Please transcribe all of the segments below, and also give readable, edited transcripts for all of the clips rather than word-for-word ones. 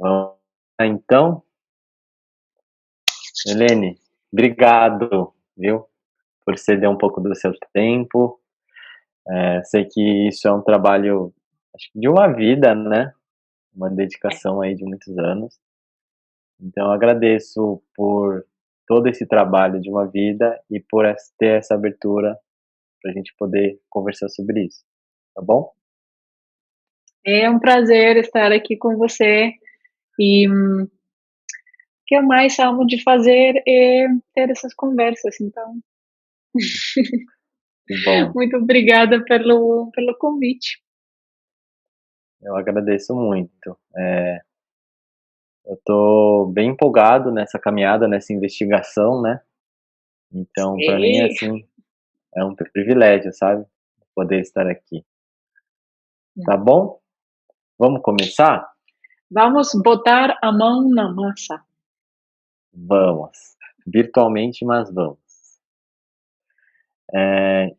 Vamos lá, então, Helene, obrigado, viu, por ceder um pouco do seu tempo. Sei que isso é um trabalho, acho que de uma vida, né? Uma dedicação aí de muitos anos. Então, eu agradeço por todo esse trabalho de uma vida e por ter essa abertura para a gente poder conversar sobre isso, tá bom? É um prazer estar aqui com você e o que eu mais amo de fazer é ter essas conversas, então Que bom, muito obrigada pelo convite. eu agradeço muito. Eu estou bem empolgado nessa caminhada, nessa investigação, né? Então, para mim, É. assim, é um privilégio, sabe? Poder estar aqui. Tá bom? Vamos começar? Vamos botar a mão na massa. Vamos. Virtualmente, mas vamos.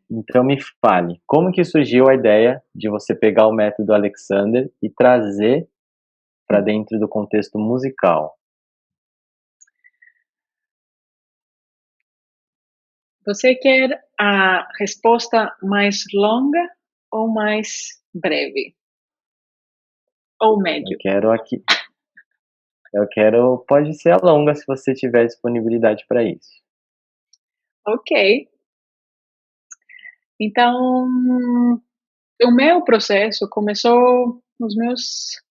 Então me fale, como que surgiu a ideia de você pegar o método Alexander e trazer para dentro do contexto musical? Você quer a resposta mais longa ou mais breve? Ou Eu médio? quero aqui, pode ser a longa se você tiver disponibilidade para isso. Ok. Então, o meu processo começou nos meus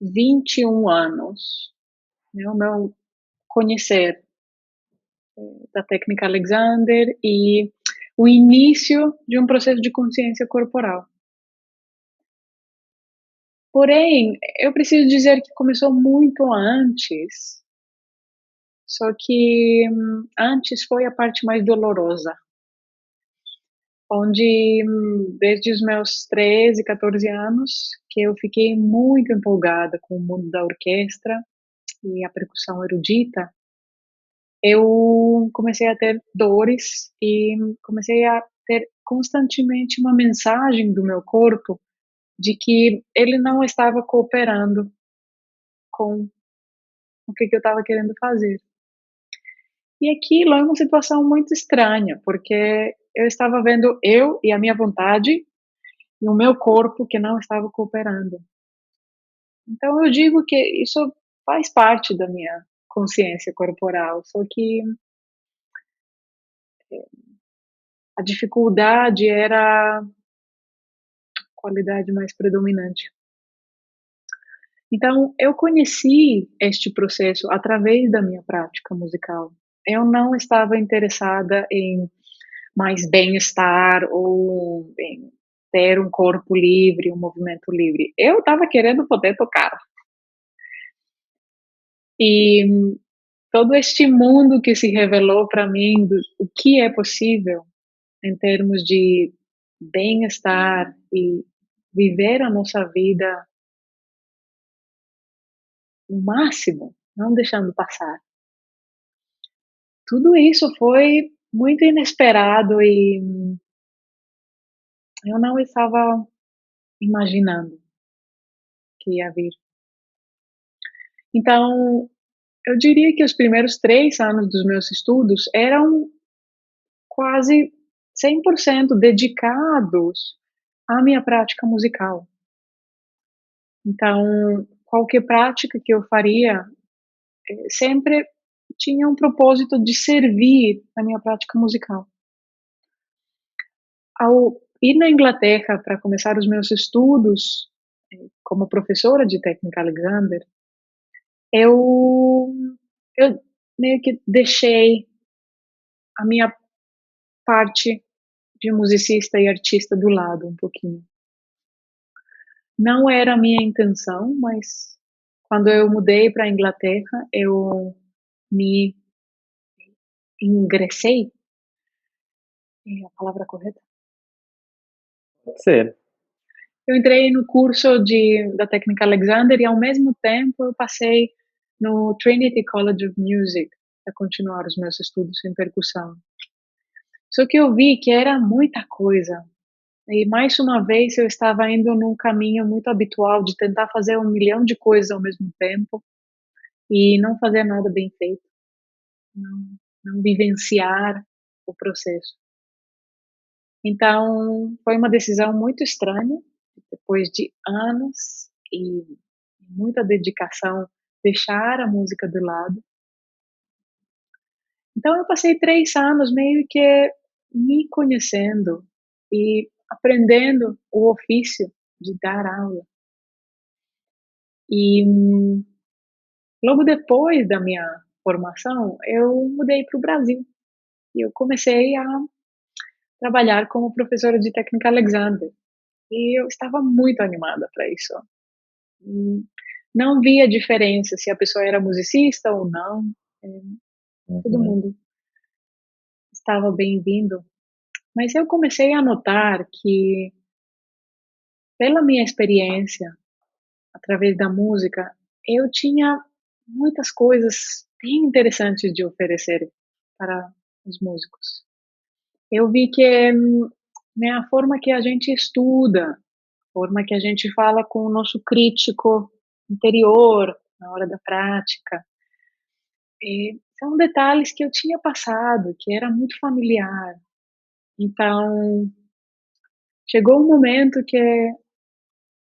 21 anos, né, o meu conhecer da técnica Alexander e o início de um processo de consciência corporal. Porém, eu preciso dizer que começou muito antes, só que antes foi a parte mais dolorosa, onde desde os meus 13, 14 anos, que eu fiquei muito empolgada com o mundo da orquestra e a percussão erudita, eu comecei a ter dores e comecei a ter constantemente uma mensagem do meu corpo de que ele não estava cooperando com o que eu estava querendo fazer. E aquilo é uma situação muito estranha, porque eu estava vendo eu e a minha vontade e o meu corpo que não estava cooperando. Então eu digo que isso faz parte da minha consciência corporal, só que a dificuldade era a qualidade mais predominante. Então, eu conheci este processo através da minha prática musical. Eu não estava interessada em mais bem-estar ou em ter um corpo livre, um movimento livre. Eu estava querendo poder tocar. E todo este mundo que se revelou para mim do o que é possível em termos de bem-estar e viver a nossa vida o máximo, não deixando passar. Tudo isso foi muito inesperado e eu não estava imaginando que ia vir. Então, eu diria que os primeiros 3 anos dos meus estudos eram quase 100% dedicados à minha prática musical. Então, qualquer prática que eu faria, sempre tinha um propósito de servir a minha prática musical. Ao ir na Inglaterra para começar os meus estudos, como professora de técnica Alexander, eu eu meio que deixei a minha parte de musicista e artista do lado um pouquinho. Não era a minha intenção, mas quando eu mudei para a Inglaterra, eu me ingressei, é a palavra correta? Pode ser. Eu entrei no curso da técnica Alexander e ao mesmo tempo eu passei no Trinity College of Music para continuar os meus estudos em percussão. Só que eu vi que era muita coisa E mais uma vez eu estava indo num caminho muito habitual de tentar fazer 1 milhão de coisas ao mesmo tempo e não fazer nada bem feito, não, não vivenciar o processo. Então, foi uma decisão muito estranha, depois de anos e muita dedicação, deixar a música de lado. Então, eu passei 3 anos meio que me conhecendo e aprendendo o ofício de dar aula. E logo depois da minha formação, eu mudei para o Brasil e eu comecei a trabalhar como professora de técnica Alexander. E eu estava muito animada para isso. E não via diferença se a pessoa era musicista ou não. eh, Todo Uhum. mundo estava bem-vindo. Mas eu comecei a notar que, pela minha experiência, através da música, eu tinha muitas coisas bem interessantes de oferecer para os músicos. Eu vi que né, a forma que a gente estuda, a forma que a gente fala com o nosso crítico interior na hora da prática, são detalhes que eu tinha passado, que era muito familiar. Então, chegou um momento que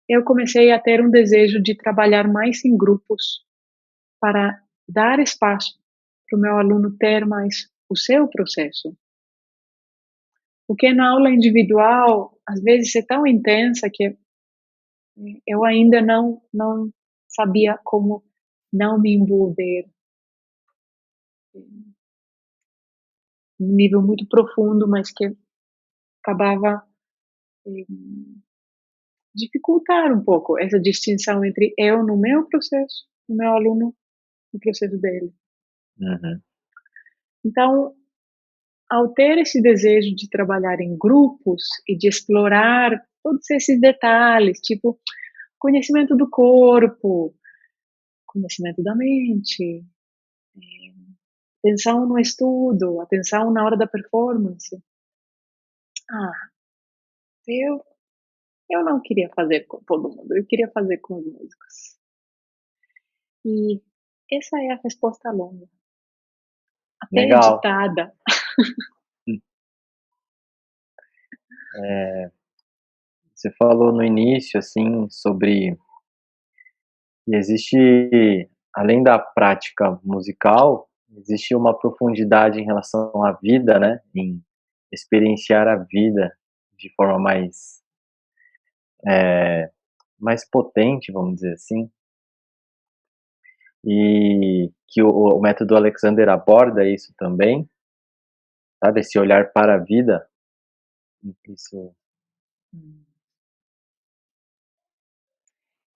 eu comecei a ter um desejo de trabalhar mais em grupos para dar espaço para o meu aluno ter mais o seu processo. Porque na aula individual, às vezes é tão intensa que eu ainda não sabia como não me envolver num nível muito profundo, mas que acabava eh, dificultar um pouco essa distinção entre eu no meu processo e o meu aluno no processo dele. Uhum. Então, ao ter esse desejo de trabalhar em grupos e de explorar todos esses detalhes, tipo conhecimento do corpo, conhecimento da mente, atenção no estudo, atenção na hora da performance. Ah, eu, eu não queria fazer com todo mundo, eu queria fazer com os músicos. E essa é a resposta longa, até Legal. editada. Hum. Você falou no início, assim, sobre que existe, além da prática musical, existe uma profundidade em relação à vida, né, em experienciar a vida de forma mais potente, vamos dizer assim, e que o método Alexander aborda isso também, sabe, esse olhar para a vida, isso.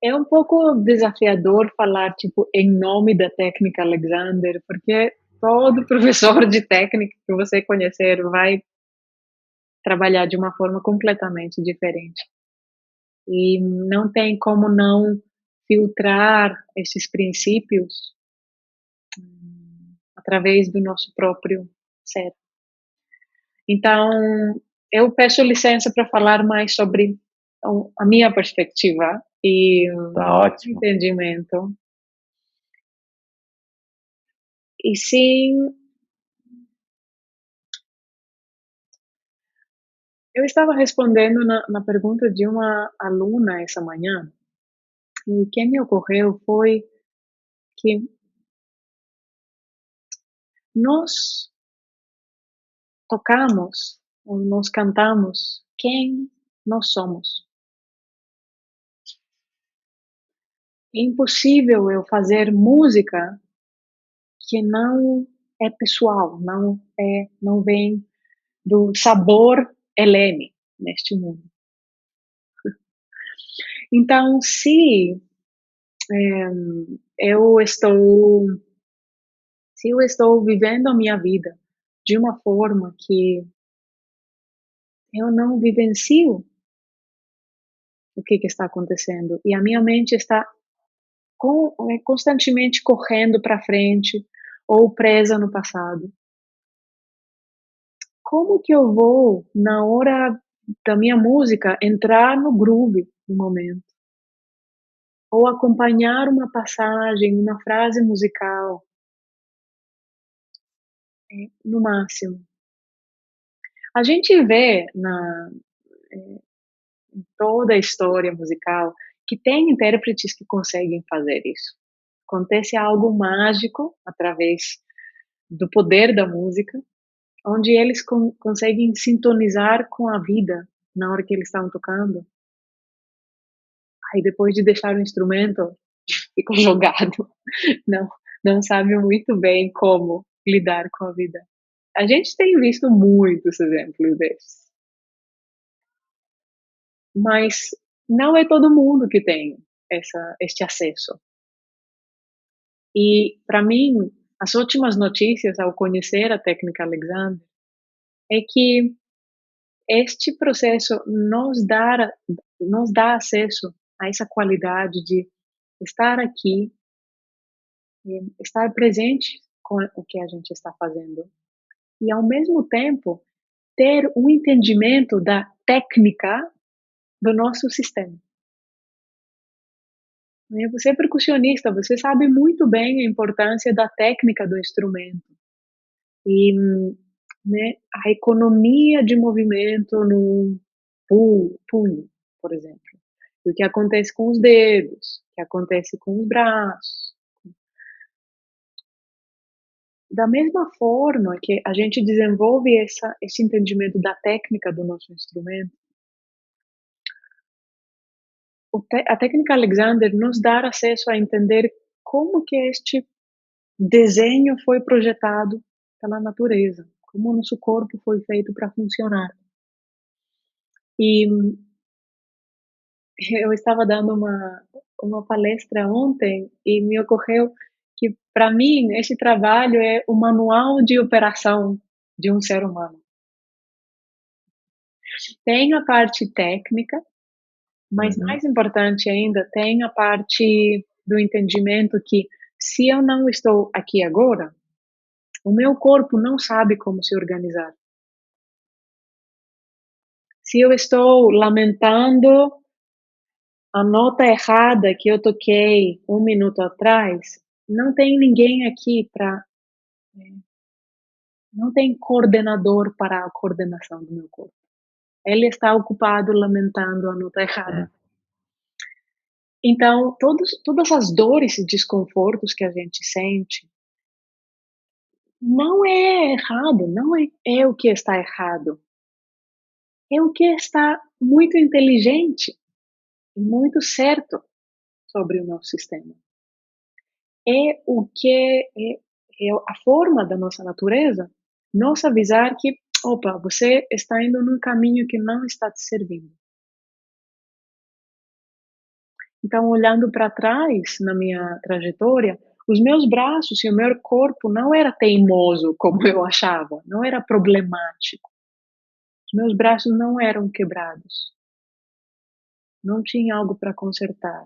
É um pouco desafiador falar, tipo, em nome da técnica Alexander, porque todo professor de técnica que você conhecer vai trabalhar de uma forma completamente diferente. E não tem como não filtrar esses princípios através do nosso próprio ser. Então, eu peço licença para falar mais sobre a minha perspectiva e Tá ótimo. entendimento. E sim, eu estava respondendo na pergunta de uma aluna essa manhã, e o que me ocorreu foi que nós tocamos, ou nós cantamos quem nós somos. É impossível eu fazer música que não é pessoal, não vem do sabor Helene neste mundo. Então, se eu estou se eu estou vivendo a minha vida de uma forma que eu não vivencio o que está acontecendo e a minha mente está constantemente correndo para frente ou presa no passado, como que eu vou, na hora da minha música entrar no groove no momento, ou acompanhar uma passagem, uma frase musical, no máximo. A gente vê em toda a história musical que tem intérpretes que conseguem fazer isso. Acontece algo mágico através do poder da música, onde eles conseguem sintonizar com a vida na hora que eles estão tocando. Aí depois de deixar o instrumento, ficam jogados. Não, não sabem muito bem como lidar com a vida. A gente tem visto muitos exemplos desses. Mas não é todo mundo que tem este acesso. E, para mim, as últimas notícias ao conhecer a técnica Alexander é que este processo nos dá acesso a essa qualidade de estar aqui, estar presente com o que a gente está fazendo. E, ao mesmo tempo, ter um entendimento da técnica do nosso sistema. Né, você é percussionista, você sabe muito bem a importância da técnica do instrumento e, né, a economia de movimento no punho, por exemplo. E o que acontece com os dedos, o que acontece com os braços. Da mesma forma que a gente desenvolve esse entendimento da técnica do nosso instrumento, a técnica Alexander nos dá acesso a entender como que este desenho foi projetado pela natureza, como o nosso corpo foi feito para funcionar. E eu estava dando uma palestra ontem e me ocorreu que, para mim, esse trabalho é o manual de operação de um ser humano. Tem a parte técnica, mas mais importante ainda, tem a parte do entendimento que, se eu não estou aqui agora, o meu corpo não sabe como se organizar. Se eu estou lamentando a nota errada que eu toquei 1 minuto atrás, não tem ninguém aqui para, não tem coordenador para a coordenação do meu corpo. Ele está ocupado lamentando a nota errada. Então, todas as dores e desconfortos que a gente sente, não é errado, não é o que está errado. É o que está muito inteligente e muito certo sobre o nosso sistema. É o que é a forma da nossa natureza nos avisar que, opa, você está indo num caminho que não está te servindo. Então, olhando para trás na minha trajetória, os meus braços e o meu corpo não era teimoso como eu achava, não era problemático. Os meus braços não eram quebrados. Não tinha algo para consertar.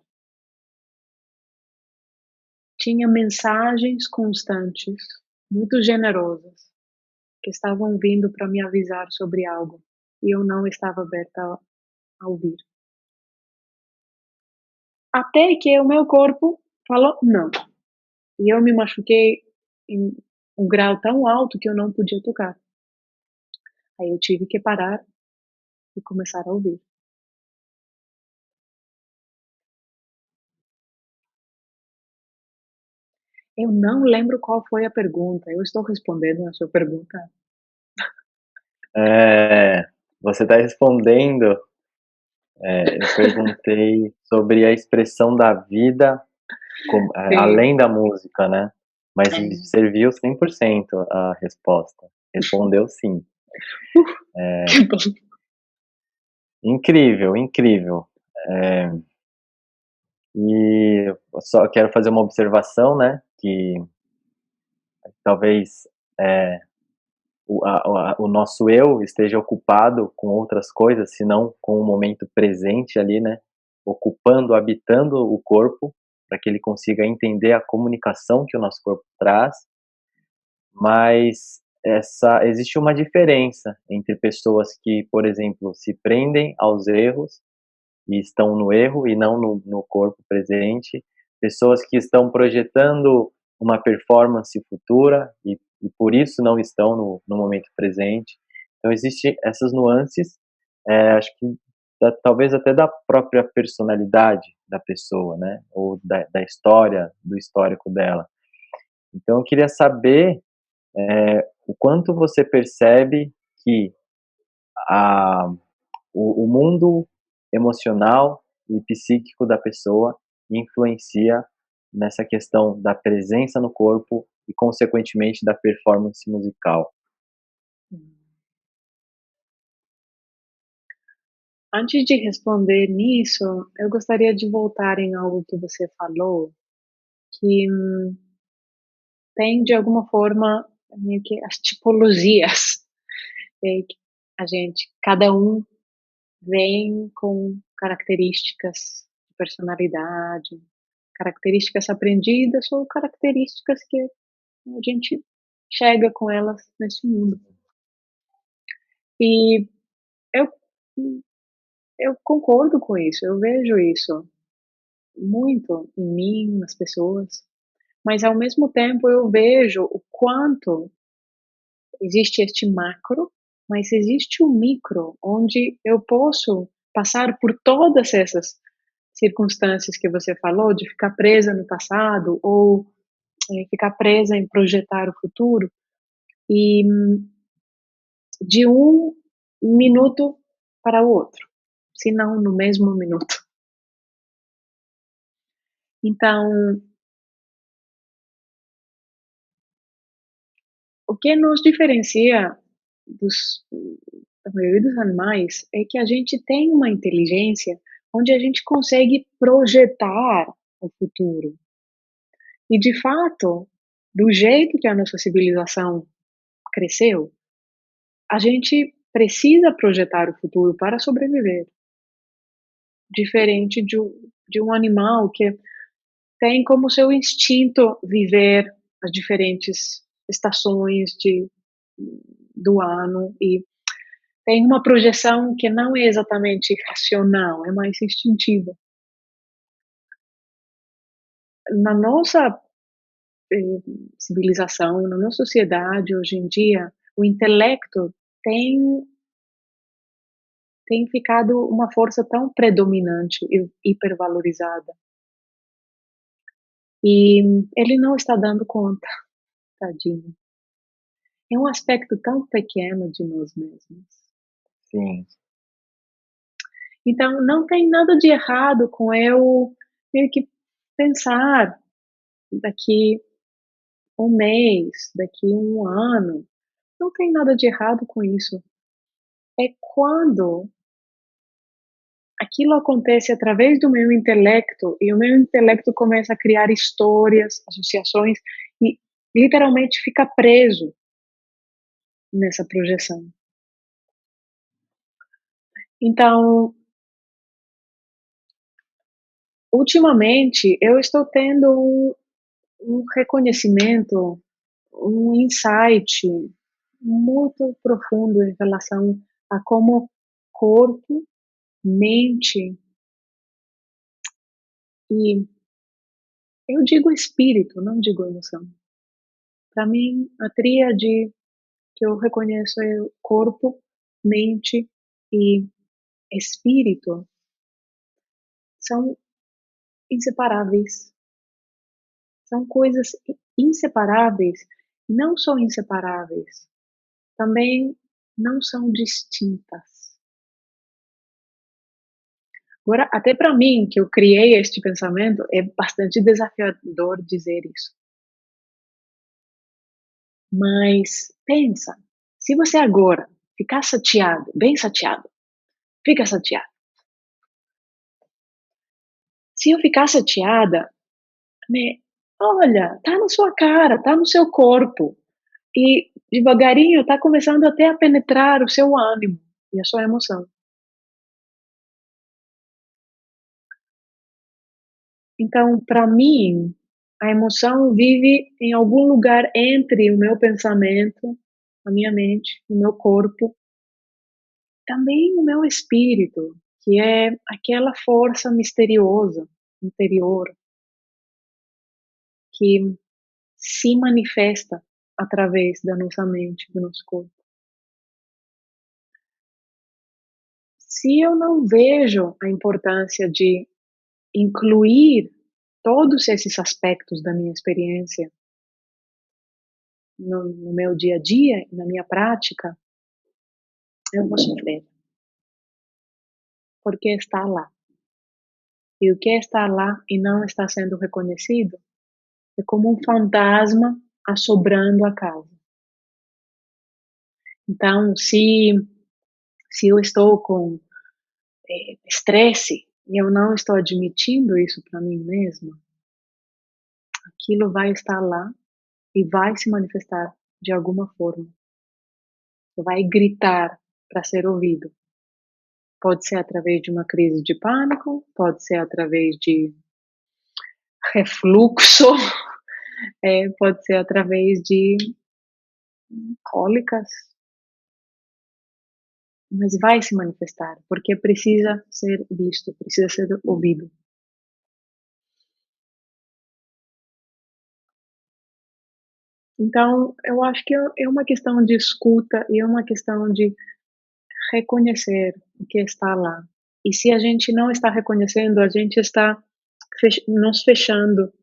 Tinha mensagens constantes, muito generosas, que estavam vindo para me avisar sobre algo e eu não estava aberta a ouvir. Até que o meu corpo falou não. E eu me machuquei em um grau tão alto que eu não podia tocar. Aí eu tive que parar e começar a ouvir. Eu não lembro qual foi a pergunta. Eu estou respondendo a sua pergunta? Você está respondendo. Eu perguntei sobre a expressão da vida Sim. além da música, né? Mas Sim. serviu 100% a resposta. Respondeu sim. Que bom. Incrível, incrível. E eu só quero fazer uma observação, né? Que talvez o nosso eu esteja ocupado com outras coisas, senão com o momento presente ali, né? Ocupando, habitando o corpo, para que ele consiga entender a comunicação que o nosso corpo traz, mas existe uma diferença entre pessoas que, por exemplo, se prendem aos erros e estão no erro e não no corpo presente, pessoas que estão projetando uma performance futura e por isso não estão no momento presente. Então existe essas nuances, acho que talvez até da própria personalidade da pessoa, né, ou da história, do histórico dela. Então eu queria saber, o quanto você percebe que a o mundo emocional e psíquico da pessoa influencia nessa questão da presença no corpo e, consequentemente, da performance musical. Antes de responder nisso, eu gostaria de voltar em algo que você falou, que tem de alguma forma meio que as tipologias, que cada um vem com características de personalidade, características aprendidas ou características que a gente chega com elas nesse mundo. E eu eu concordo com isso, eu vejo isso muito em mim, nas pessoas, mas ao mesmo tempo eu vejo o quanto existe este macro, mas existe o micro, onde eu posso passar por todas essas circunstâncias que você falou, de ficar presa no passado ou ficar presa em projetar o futuro, e de um minuto para o outro, se não no mesmo minuto. Então, o que nos diferencia da maioria dos animais é que a gente tem uma inteligência onde a gente consegue projetar o futuro. E, de fato, do jeito que a nossa civilização cresceu, a gente precisa projetar o futuro para sobreviver. Diferente de um animal que tem como seu instinto viver as diferentes estações do ano e tem uma projeção que não é exatamente racional, é mais instintiva. Na nossa civilização, na nossa sociedade hoje em dia, o intelecto tem ficado uma força tão predominante e hipervalorizada. E ele não está dando conta, tadinho. É um aspecto tão pequeno de nós mesmos. Sim, Então, não tem nada de errado com eu meio que pensar daqui um mês, daqui um ano, não tem nada de errado com isso. É quando aquilo acontece através do meu intelecto e o meu intelecto começa a criar histórias, associações e literalmente fica preso nessa projeção. Então, ultimamente, eu estou tendo um reconhecimento, um insight muito profundo em relação a como corpo, mente e eu digo espírito, não digo emoção. Para mim, a tríade que eu reconheço é o corpo, mente e espírito são inseparáveis. São coisas inseparáveis, e não só inseparáveis, também não são distintas. Agora, até para mim, que eu criei este pensamento, é bastante desafiador dizer isso. Mas pensa, se você agora ficar chateado, bem chateado, fica chateado. Se eu ficar chateada, né, olha, tá na sua cara, tá no seu corpo. E devagarinho tá começando até a penetrar o seu ânimo e a sua emoção. Então, para mim, a emoção vive em algum lugar entre o meu pensamento a minha mente, o meu corpo, também o meu espírito, que é aquela força misteriosa interior que se manifesta através da nossa mente, do nosso corpo. Se eu não vejo a importância de incluir todos esses aspectos da minha experiência no meu dia a dia, na minha prática, eu vou sofrer, porque está lá. E o que está lá e não está sendo reconhecido é como um fantasma assombrando a casa. Então, se eu estou com estresse e eu não estou admitindo isso para mim mesma, aquilo vai estar lá e vai se manifestar de alguma forma. Vai gritar para ser ouvido. Pode ser através de uma crise de pânico, pode ser através de refluxo, pode ser através de cólicas, mas vai se manifestar, porque precisa ser visto, precisa ser ouvido. Então, eu acho que é uma questão de escuta e é uma questão de reconhecer o que está lá. E se a gente não está reconhecendo, a gente está nos fechando.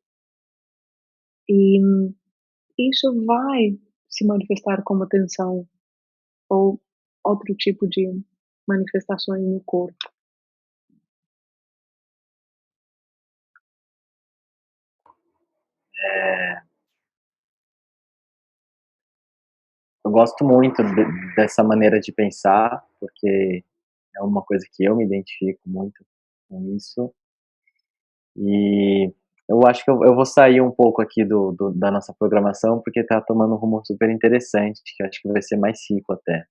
E isso vai se manifestar como tensão ou outro tipo de manifestações no corpo. Eu gosto muito dessa maneira de pensar, porque é uma coisa que eu me identifico muito com isso. E eu acho que eu vou sair um pouco aqui da nossa programação, porque tá tomando um rumo super interessante, que eu acho que vai ser mais rico até.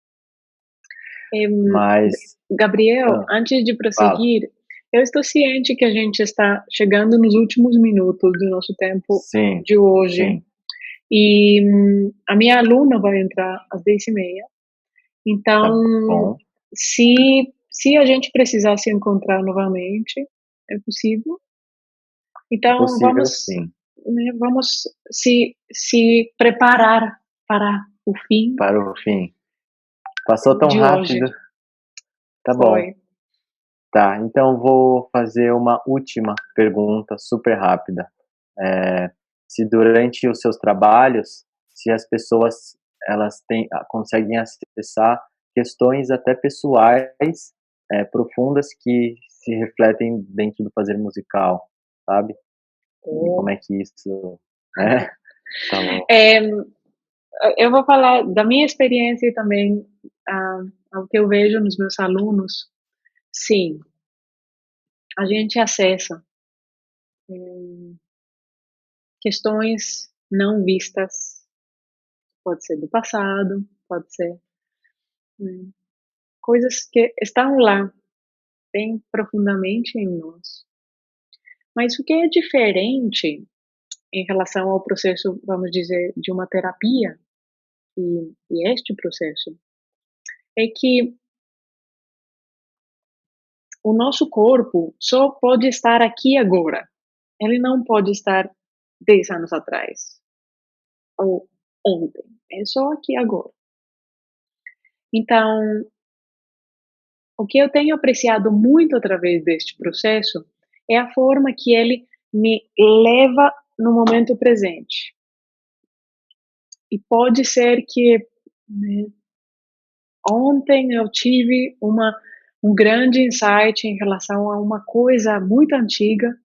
Mas, Gabriel, ah, antes de fala. prosseguir, eu estou ciente que a gente está chegando nos últimos minutos do nosso tempo Sim, de hoje. sim, E a minha aluna vai entrar às 10h30. tá Então, bom. se a gente precisar se encontrar novamente, é possível. É Então, possível sim, vamos se preparar para o fim para o fim. Passou tão de hoje. rápido. Tá bom. Foi. Tá, então vou fazer uma última pergunta super rápida. Se durante os seus trabalhos, se as pessoas elas conseguem acessar questões até pessoais, profundas que se refletem dentro do fazer musical, sabe? E como Oh. é que isso é? Tá bom. Eu vou falar da minha experiência e também ao que eu vejo nos meus alunos. Sim, a gente acessa questões não vistas, pode ser do passado, pode ser hum, coisas que estão lá, bem profundamente em nós. Mas o que é diferente em relação ao processo, vamos dizer, de uma terapia e este processo, é que o nosso corpo só pode estar aqui agora. Ele não pode estar 10 anos atrás ou ontem. É só aqui agora. Então, o que eu tenho apreciado muito através deste processo é a forma que ele me leva no momento presente. E pode ser que, né, ontem eu tive um grande insight em relação a uma coisa muito antiga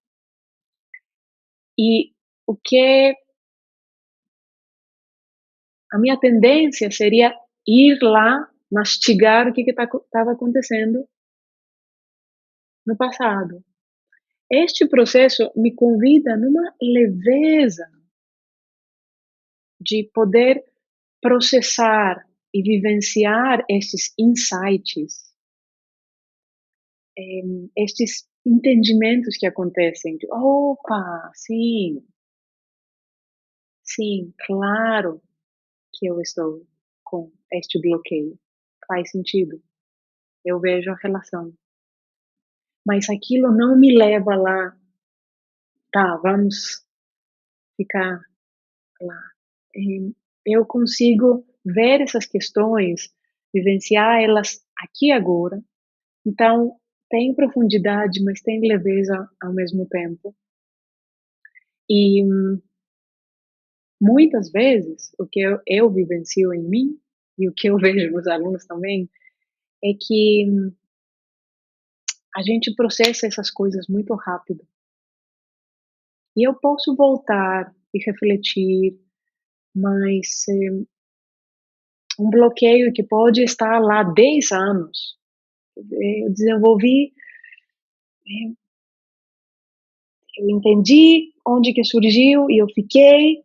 e o que a minha tendência seria ir lá mastigar o que estava acontecendo no passado. Este processo me convida numa leveza de poder processar e vivenciar estes insights, estes entendimentos que acontecem. De, opa, sim, sim, claro que eu estou. com este bloqueio. Faz sentido. Eu vejo a relação. Mas aquilo não me leva lá, tá, vamos ficar lá. Eu consigo ver essas questões, vivenciar elas aqui e agora. Então, tem profundidade, mas tem leveza ao mesmo tempo. E muitas vezes, o que eu vivencio em mim, e o que eu vejo nos alunos também, é que a gente processa essas coisas muito rápido. E eu posso voltar e refletir, mas um bloqueio que pode estar lá 10 anos. Eu desenvolvi, eu entendi onde que surgiu e eu fiquei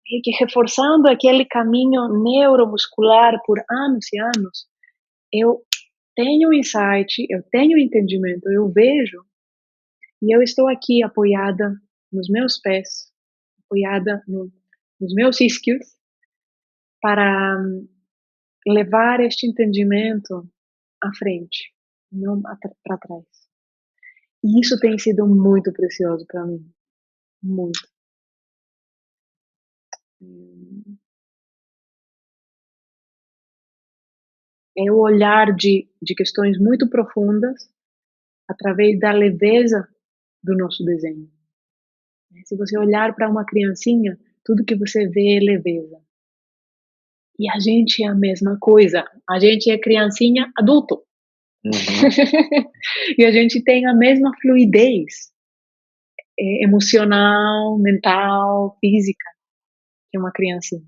meio que reforçando aquele caminho neuromuscular por anos e anos. Eu tenho insight, eu tenho entendimento, eu vejo, e eu estou aqui apoiada nos meus pés, apoiada nos meus isquios, para levar este entendimento à frente, não para trás. E isso tem sido muito precioso para mim, muito. É o olhar de questões muito profundas através da leveza do nosso desenho. Se você olhar para uma criancinha, tudo que você vê é leveza. E a gente é a mesma coisa. A gente é criancinha adulto. Uhum. E a gente tem a mesma fluidez emocional, mental, física que uma criancinha.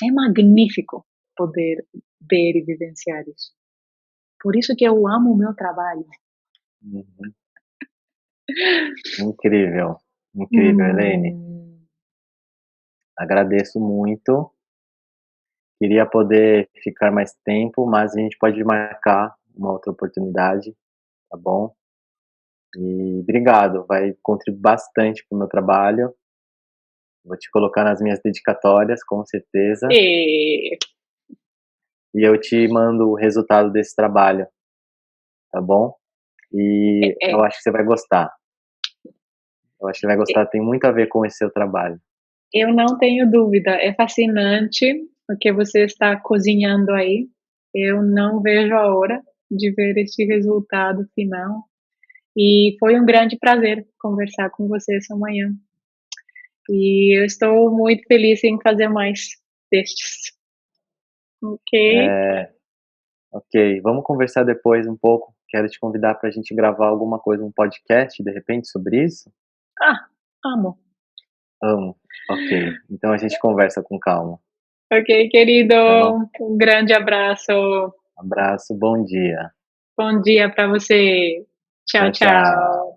É magnífico poder ver e vivenciar isso. Por isso que eu amo o meu trabalho. Uhum. Incrível, incrível, Elaine. Hum. Agradeço muito. Queria poder ficar mais tempo, mas a gente pode marcar uma outra oportunidade, tá bom? E obrigado, vai contribuir bastante para o meu trabalho. Vou te colocar nas minhas dedicatórias, com certeza. E E eu te mando o resultado desse trabalho, tá bom? E eu é, acho que você vai gostar. Eu acho que você vai gostar, tem muito a ver com esse seu trabalho. eu não tenho dúvida, é fascinante o que você está cozinhando aí. Eu não vejo a hora de ver este resultado final. E foi um grande prazer conversar com você essa manhã. E eu estou muito feliz em fazer mais destes. Ok? É, ok, vamos conversar depois um pouco. Quero te convidar para a gente gravar alguma coisa, um podcast, de repente, sobre isso. Ah, amo. Amo. Ok, então a gente conversa com calma, Ok, querido. tá bom? Um grande abraço. Abraço, bom dia. Bom dia para você. Tchau, Tchau, tchau. tchau.